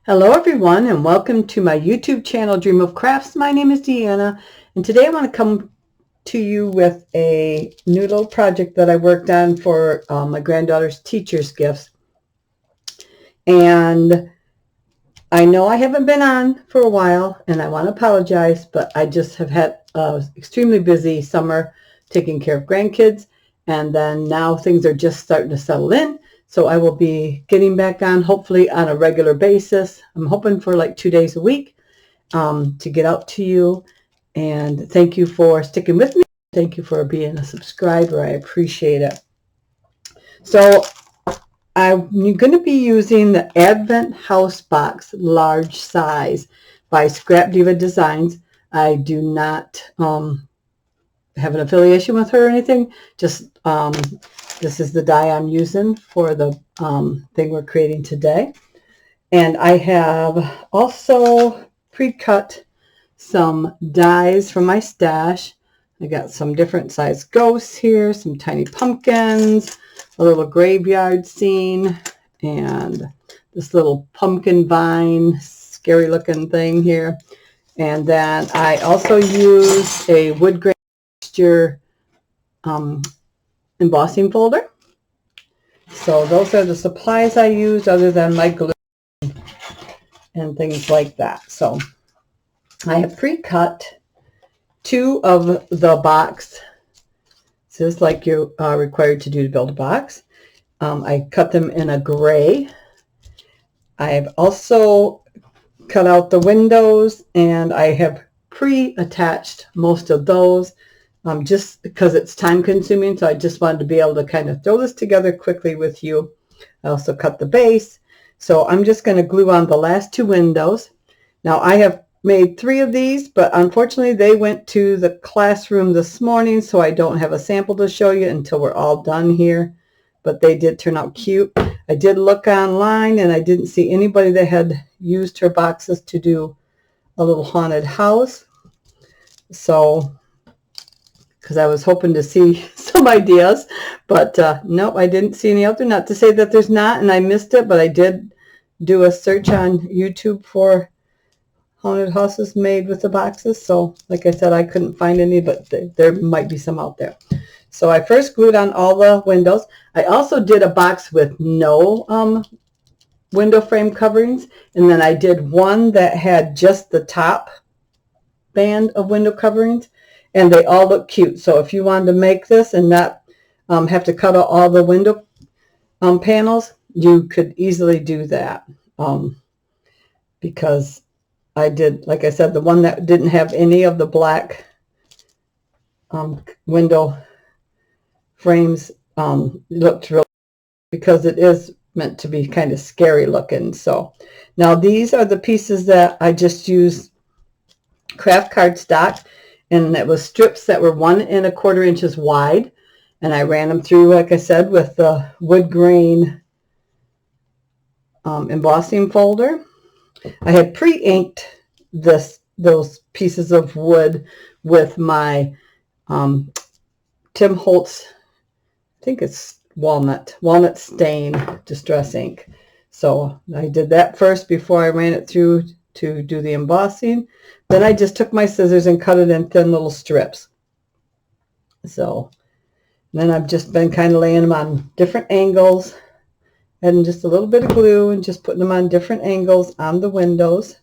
Hello everyone, and welcome to my YouTube channel Dream of Crafts. My name is Deanna, and today I want to come to you with a new little project that I worked on for my granddaughter's teacher's gifts. And I know I haven't been on for a while, and I want to apologize, but I just have had an extremely busy summer taking care of grandkids, and then now things are just starting to settle in. So I will be getting back on, hopefully on a regular basis. I'm hoping for like 2 days a week to get out to you. And thank you for sticking with me. Thank you for being a subscriber. I appreciate it. So I'm going to be using the Advent House Box large size by Scrap Diva Designs. I do not have an affiliation with her or anything. Just this is the die I'm using for the thing we're creating today. And I have also pre-cut some dies from my stash. I got some different size ghosts here, some tiny pumpkins, a little graveyard scene, and this little pumpkin vine, scary looking thing here. And then I also used a wood grain texture embossing folder. So those are the supplies I used other than my glue and things like that. So I have pre-cut 2 of the box. This is like you are required to do to build a box. I cut them in a gray. I've also cut out the windows, and I have pre-attached most of those. Just because it's time consuming, so I just wanted to be able to kind of throw this together quickly with you. I also cut the base. So I'm just going to glue on the last 2 windows. Now I have made 3 of these, but unfortunately they went to the classroom this morning, so I don't have a sample to show you until we're all done here. But they did turn out cute. I did look online, and I didn't see anybody that had used her boxes to do a little haunted house. So because I was hoping to see some ideas, but nope, I didn't see any out there. Not to say that there's not, and I missed it, but I did do a search on YouTube for haunted houses made with the boxes. So like I said, I couldn't find any, but there might be some out there. So I first glued on all the windows. I also did a box with no window frame coverings, and then I did one that had just the top band of window coverings. And they all look cute. So if you wanted to make this and not have to cut out all the window panels, you could easily do that. Because I did, like I said, the one that didn't have any of the black window frames looked really, because it is meant to be kind of scary looking. So now these are the pieces that I just used craft cardstock. And it was strips that were 1 1/4 inches wide. And I ran them through, like I said, with the wood grain embossing folder. I had pre-inked those pieces of wood with my Tim Holtz, I think it's walnut stain distress ink. So I did that first before I ran it through to do the embossing. Then I just took my scissors and cut it in thin little strips. So then I've just been kind of laying them on different angles, adding just a little bit of glue and just putting them on different angles on the windows.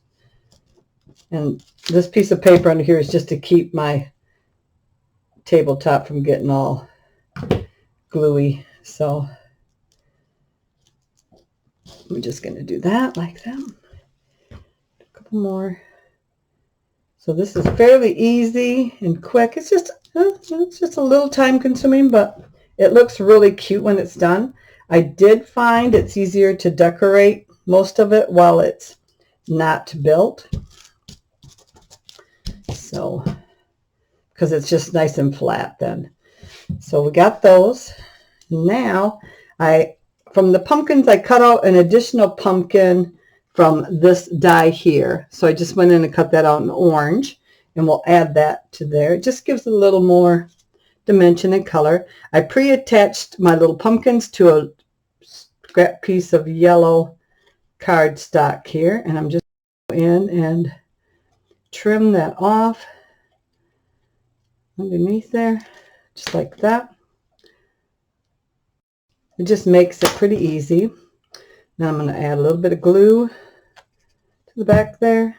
And this piece of paper under here is just to keep my tabletop from getting all gluey. So I'm just going to do that like that. A couple more. So this is fairly easy and quick. It's just a little time consuming, but it looks really cute when it's done. I did find it's easier to decorate most of it while it's not built. So, because it's just nice and flat then. So we got those. Now, from the pumpkins, I cut out an additional pumpkin from this die here. So I just went in and cut that out in orange, and we'll add that to there. It just gives it a little more dimension and color. I pre-attached my little pumpkins to a scrap piece of yellow cardstock here, and I'm just going in and trim that off underneath there, just like that. It just makes it pretty easy. Now I'm going to add a little bit of glue to the back there,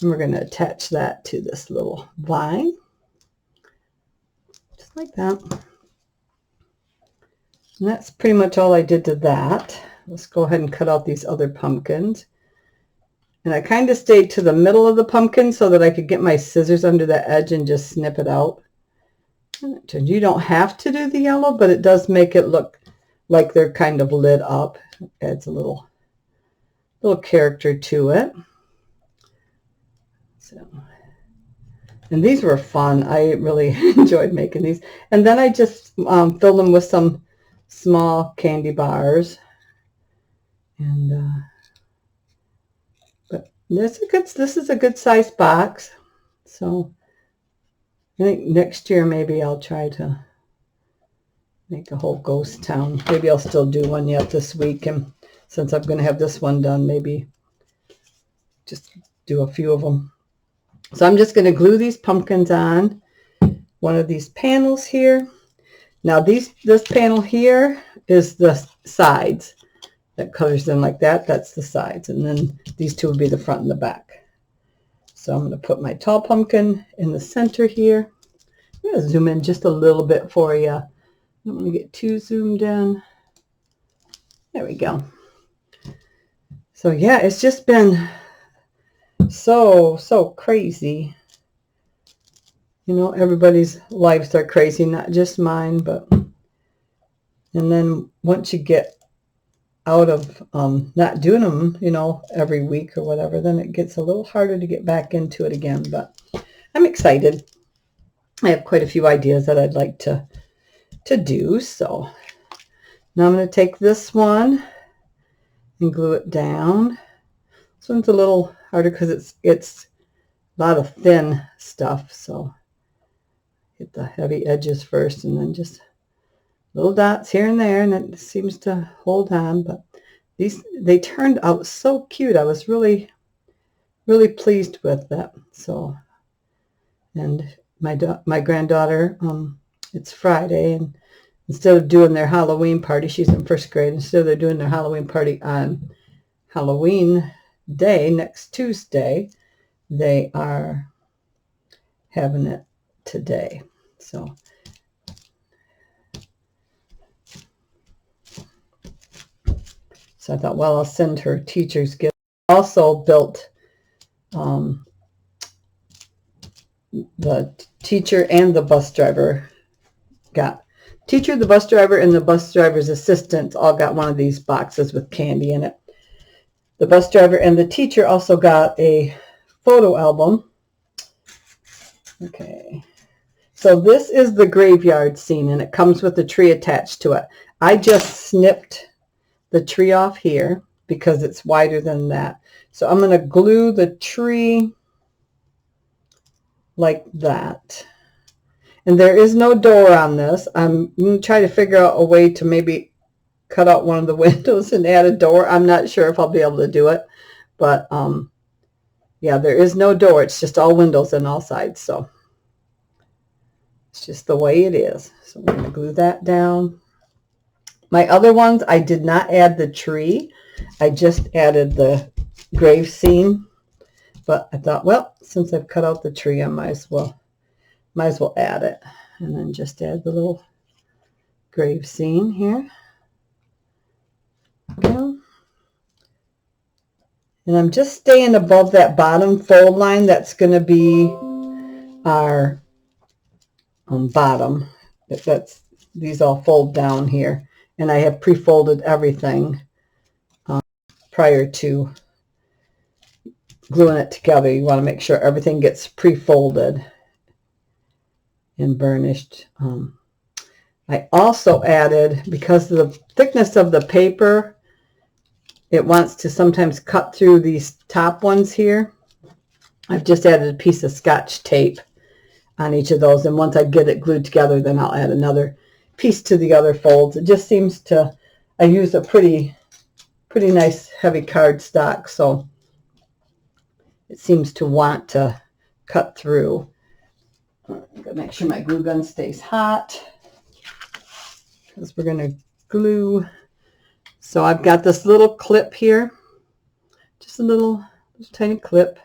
and we're going to attach that to this little vine, just like that. And that's pretty much all I did to that. Let's go ahead and cut out these other pumpkins. And I kind of stayed to the middle of the pumpkin so that I could get my scissors under the edge and just snip it out. And you don't have to do the yellow, but it does make it look like they're kind of lit up. It adds a little character to it. So, and these were fun. I really enjoyed making these. And then I just filled them with some small candy bars. And but this is a good size box. So I think next year maybe I'll try to make a whole ghost town. Maybe I'll still do one yet this week, and since I'm going to have this one done, maybe just do a few of them. So I'm just going to glue these pumpkins on one of these panels here. Now this panel here is the sides. That colors in like that. That's the sides. And then these two would be the front and the back. So I'm going to put my tall pumpkin in the center here. I'm going to zoom in just a little bit for you. I don't want to get too zoomed in. There we go. So yeah, it's just been so crazy. You know, everybody's lives are crazy, not just mine, but and then once you get out of not doing them, you know, every week or whatever, then it gets a little harder to get back into it again. But I'm excited. I have quite a few ideas that I'd like to do. So now I'm going to take this one and glue it down. This one's a little harder because it's a lot of thin stuff. So hit the heavy edges first, and then just little dots here and there, and it seems to hold on. But they turned out so cute. I was really pleased with that. So, and my granddaughter, it's Friday, and instead of doing their Halloween party, she's in first grade, instead of doing their Halloween party on Halloween day, next Tuesday, they are having it today. So I thought, well, I'll send her teacher's gift. Also built the teacher and the bus driver teacher, the bus driver, and the bus driver's assistant all got one of these boxes with candy in it. The bus driver and the teacher also got a photo album. Okay. So this is the graveyard scene, and it comes with a tree attached to it. I just snipped the tree off here because it's wider than that. So I'm going to glue the tree like that. And there is no door on this. I'm going to try to figure out a way to maybe cut out one of the windows and add a door. I'm not sure if I'll be able to do it. But yeah, there is no door. It's just all windows on all sides. So it's just the way it is. So I'm going to glue that down. My other ones, I did not add the tree. I just added the grave scene. But I thought, well, since I've cut out the tree, I might as well add it. And then just add the little grave scene here. Okay. And I'm just staying above that bottom fold line. That's going to be our bottom. These all fold down here. And I have pre-folded everything prior to gluing it together. You want to make sure everything gets pre-folded and burnished. I also added, because of the thickness of the paper, it wants to sometimes cut through these top ones here. I've just added a piece of Scotch tape on each of those, and once I get it glued together, then I'll add another piece to the other folds. It just seems to, I use a pretty pretty nice heavy cardstock, so it seems to want to cut through. I'm going to make sure my glue gun stays hot because we're going to glue. So I've got this little clip here, just a little tiny clip,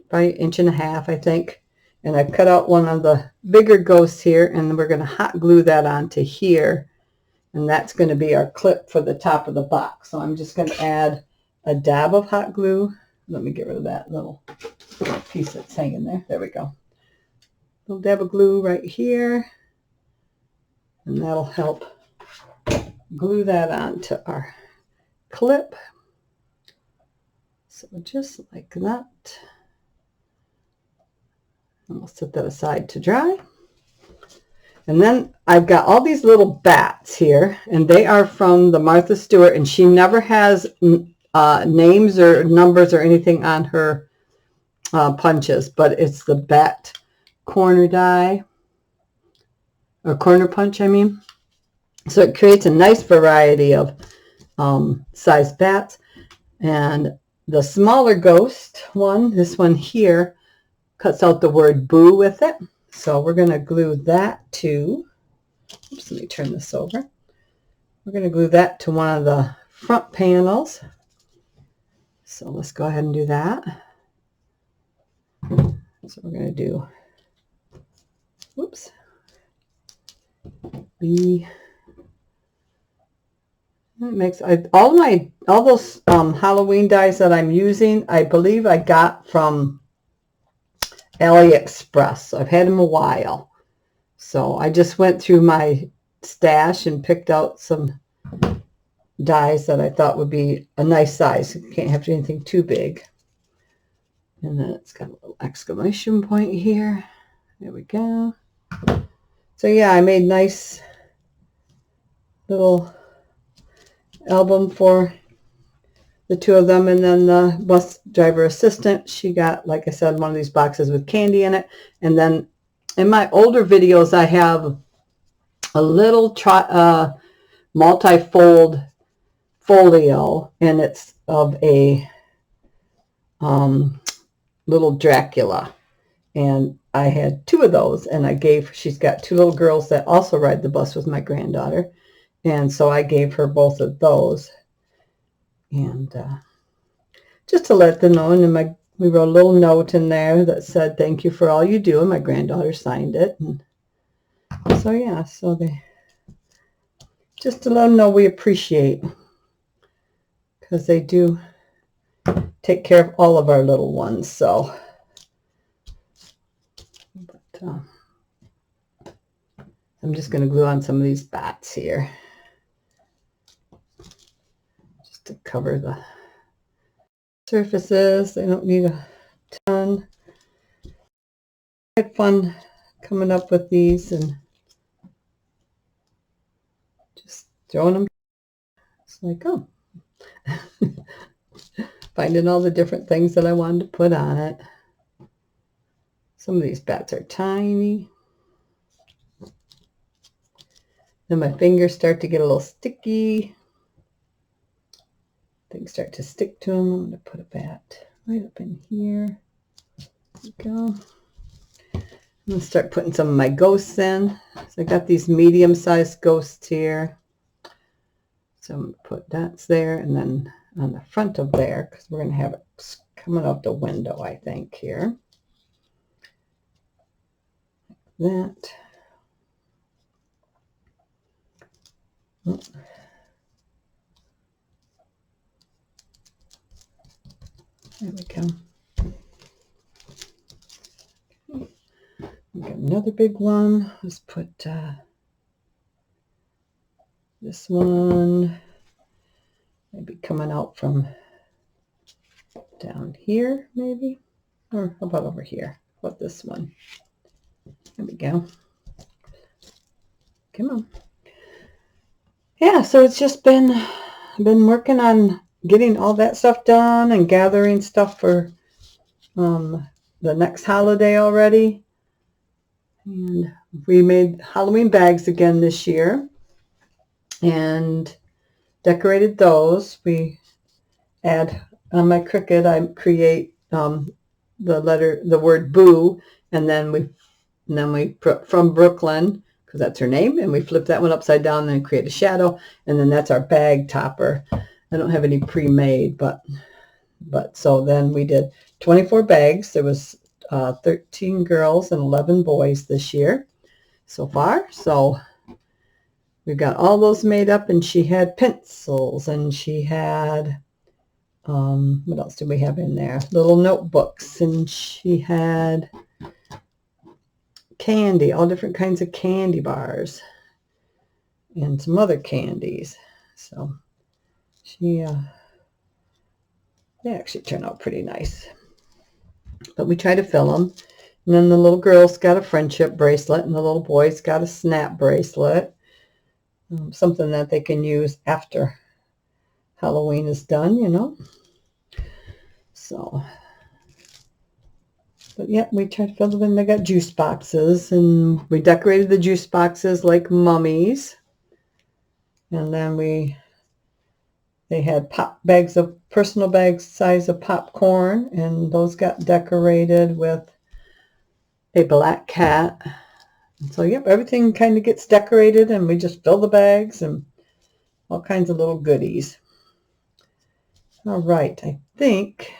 probably 1.5 inches, I think. And I've cut out one of the bigger ghosts here, and we're going to hot glue that onto here. And that's going to be our clip for the top of the box. So I'm just going to add a dab of hot glue. Let me get rid of that little piece that's hanging there. There we go. Little dab of glue right here. And that'll help glue that onto our clip. So just like that. And we'll set that aside to dry. And then I've got all these little bats here, and they are from the Martha Stewart, and she never has names or numbers or anything on her punches, but it's the bat corner die, or corner punch, I mean. So it creates a nice variety of size bats. And the smaller ghost one, this one here, cuts out the word boo with it. So we're going to glue that to, oops, let me turn this over. We're going to glue that to one of the front panels. So let's go ahead and do that. So we're going to do, whoops, B. It makes all those Halloween dies that I'm using, I believe I got from AliExpress. So I've had them a while. So I just went through my stash and picked out some dies that I thought would be a nice size. You can't have anything too big. And then it's got a little exclamation point here. There we go. So yeah, I made nice little album for the two of them. And then the bus driver assistant, she got, like I said, one of these boxes with candy in it. And then in my older videos, I have a little multi-fold folio, and it's of a little Dracula. And I had 2 of those, and she's got 2 little girls that also ride the bus with my granddaughter. And so I gave her both of those. And just to let them know, and we wrote a little note in there that said, "Thank you for all you do," and my granddaughter signed it. And so yeah, so just to let them know we appreciate, because they do take care of all of our little ones. So, but I'm just going to glue on some of these bats here, just to cover the surfaces. They don't need a ton. I had fun coming up with these and just throwing them. It's like, oh, finding all the different things that I wanted to put on it. Some of these bats are tiny. Then my fingers start to get a little sticky. Things start to stick to them. I'm going to put a bat right up in here. There we go. I'm going to start putting some of my ghosts in. So I got these medium-sized ghosts here. So I'm going to put dots there, and then on the front of there, because we're going to have it coming out the window, I think, here. Like that. Oh. There we go. We got another big one. Let's put this one maybe coming out from down here, maybe, or how about over here? How about this one? There we go. Come on. Yeah, so it's just been working on getting all that stuff done and gathering stuff for the next holiday already. And we made Halloween bags again this year. And decorated those. We add, on my Cricut, I create the word boo, and then we put from Brooklyn, because that's her name, and we flip that one upside down and create a shadow, and then that's our bag topper. I don't have any pre-made, but so then we did 24 bags. There was 13 girls and 11 boys this year so far. So we got all those made up, and she had pencils, and she had, what else did we have in there? Little notebooks, and she had candy, all different kinds of candy bars, and some other candies. So they actually turn out pretty nice. But we try to fill them. And then the little girls got a friendship bracelet, and the little boys got a snap bracelet. Something that they can use after Halloween is done, you know. So, but yeah, we tried to fill them in. They got juice boxes, and we decorated the juice boxes like mummies. And then they had personal bags size of popcorn, and those got decorated with a black cat. And so, yep, everything kind of gets decorated, and we just fill the bags and all kinds of little goodies. All right, I think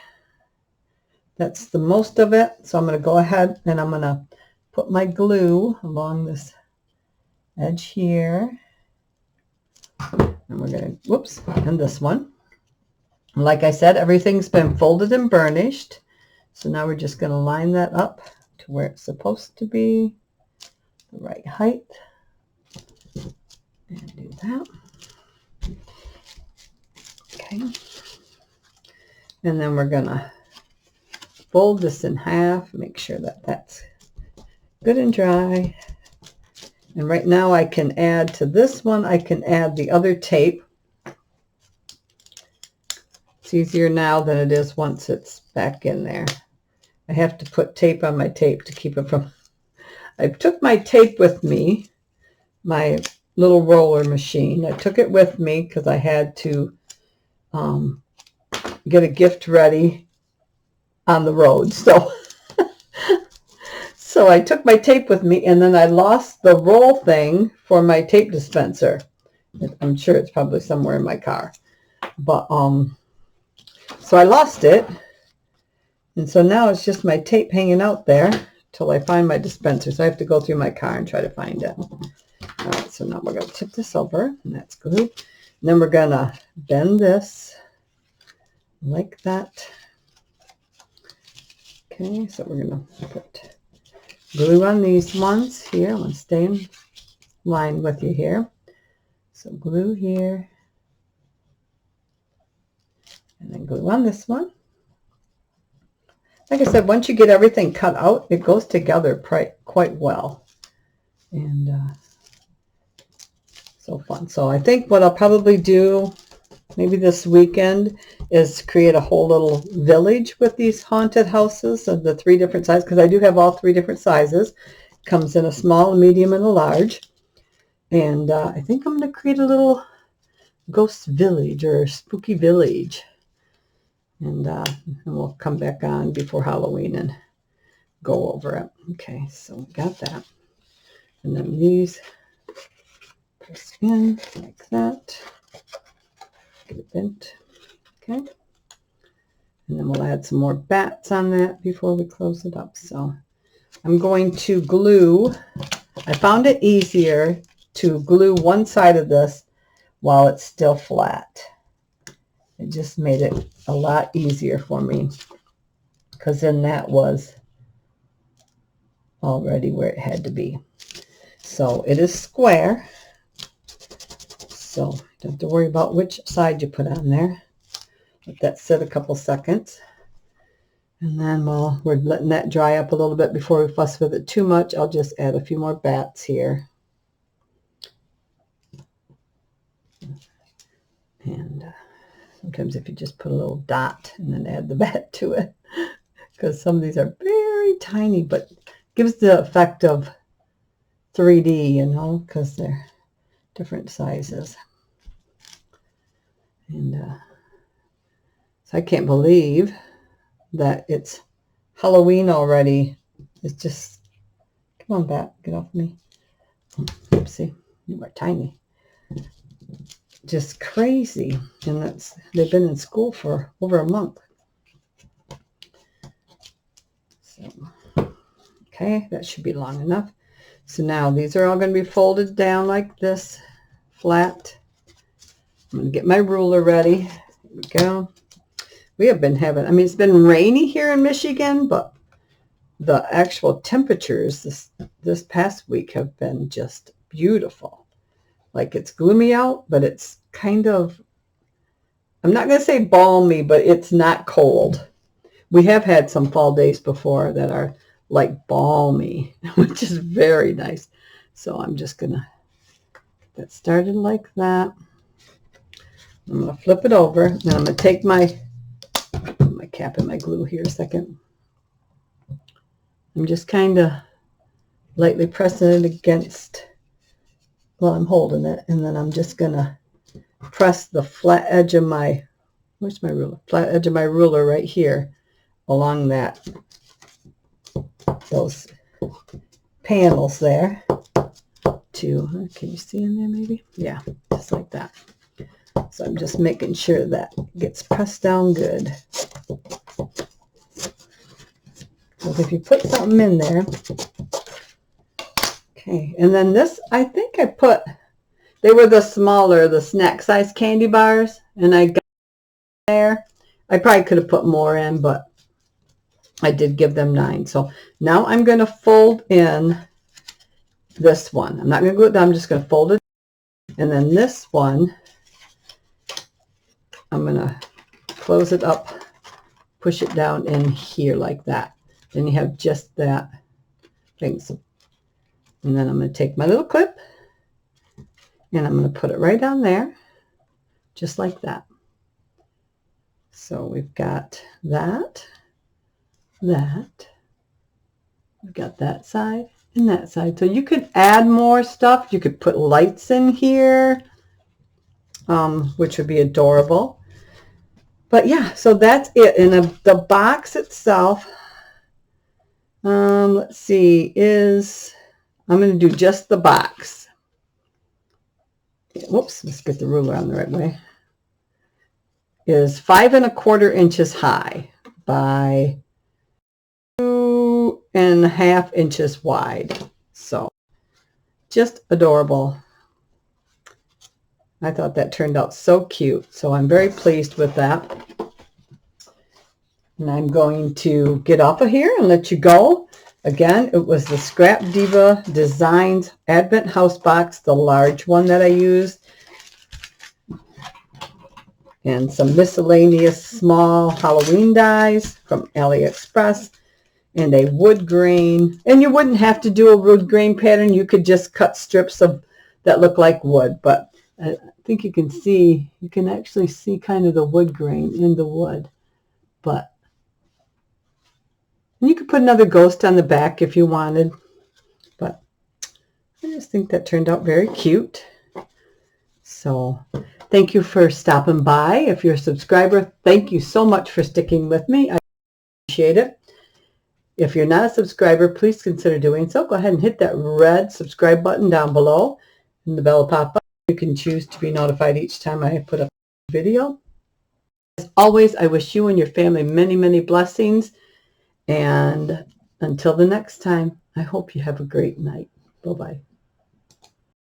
that's the most of it. So I'm going to go ahead and I'm going to put my glue along this edge here. And we're going to, whoops, and this one. Like I said, everything's been folded and burnished. So now we're just going to line that up to where it's supposed to be, the right height. And do that. Okay. And then we're going to fold this in half, make sure that that's good and dry. And right now I can add to this one, I can add the other tape. It's easier now than it is once it's back in there. I have to put tape on my tape to keep it from... I took my tape with me, my little roller machine. I took it with me because I had to get a gift ready on the road. So I took my tape with me, and then I lost the roll thing for my tape dispenser. I'm sure it's probably somewhere in my car. But so I lost it. And so now it's just my tape hanging out there till I find my dispenser. So I have to go through my car and try to find it. All right, so now we're going to tip this over, and that's good. And then we're going to bend this like that. Okay, so we're going to put glue on these ones here. I'm going to stay in line with you here. So glue here. And then glue on this one. Like I said, once you get everything cut out, it goes together quite well. And so fun. So I think what I'll probably do maybe this weekend is create a whole little village with these haunted houses of the 3 different sizes, because I do have all 3 different sizes. It comes in a small, a medium, and a large. And I think I'm going to create a little ghost village or spooky village. And we'll come back on before Halloween and go over it. Okay, so we got that. And then these press in like that. Get it bent. Okay. And then we'll add some more bats on that before we close it up. So I'm going to glue. I found it easier to glue one side of this while it's still flat. It just made it a lot easier for me, because then that was already where it had to be. So it is square, so you don't have to worry about which side you put on there. Let that sit a couple seconds, and then while we're letting that dry up a little bit before we fuss with it too much, I'll just add a few more bats here. And sometimes if you just put a little dot and then add the bat to it, because some of these are very tiny, but gives the effect of 3D, you know, because they're different sizes. And so I can't believe that it's Halloween already. It's just, come on back, get off me. Oopsie, you are tiny. Just crazy. And they've been in school for over a month. So, okay, that should be long enough. So now these are all going to be folded down like this, flat. I'm going to get my ruler ready. Here we go. We have been having, I mean, it's been rainy here in Michigan, but the actual temperatures this past week have been just beautiful. Like, it's gloomy out, but it's kind of, I'm not going to say balmy, but it's not cold. We have had some fall days before that are like balmy, which is very nice. So I'm just going to get started like that. I'm going to flip it over, and I'm going to take my cap and my glue here a second. I'm just kind of lightly pressing it against, well, I'm holding it, and then I'm just going to press the flat edge of my, where's my ruler? Flat edge of my ruler right here along those panels there to, can you see in there maybe? Yeah, just like that. So I'm just making sure that gets pressed down good. Because if you put something in there, okay, and then this, I think I put, they were the smaller, the snack size candy bars, and I got there. I probably could have put more in, but I did give them 9. So now I'm going to fold in this one. I'm not going to glue it down, I'm just going to fold it. And then this one, I'm going to close it up, push it down in here like that. Then you have just that thing. So, and then I'm going to take my little clip and I'm going to put it right down there, just like that. So we've got that. We've got that side and that side. So you could add more stuff. You could put lights in here, which would be adorable. But yeah, so that's it. And the box itself, let's see, I'm going to do just the box. Whoops, let's get the ruler on the right way. Is 5 1/4 inches high by 2 1/2 inches wide. So just adorable. I thought that turned out so cute. So I'm very pleased with that. And I'm going to get off of here and let you go. Again, it was the Scrap Diva Designs Advent House Box, the large one that I used. And some miscellaneous small Halloween dies from AliExpress. And a wood grain. And you wouldn't have to do a wood grain pattern. You could just cut strips that look like wood. But I think you can actually see kind of the wood grain in the wood. But and you could put another ghost on the back if you wanted. But I just think that turned out very cute. So thank you for stopping by. If you're a subscriber, thank you so much for sticking with me. I appreciate it. If you're not a subscriber, please consider doing so. Go ahead and hit that red subscribe button down below, and the bell will pop up. You can choose to be notified each time I put up a video. As always, I wish you and your family many, many blessings. And until the next time, I hope you have a great night. Bye-bye.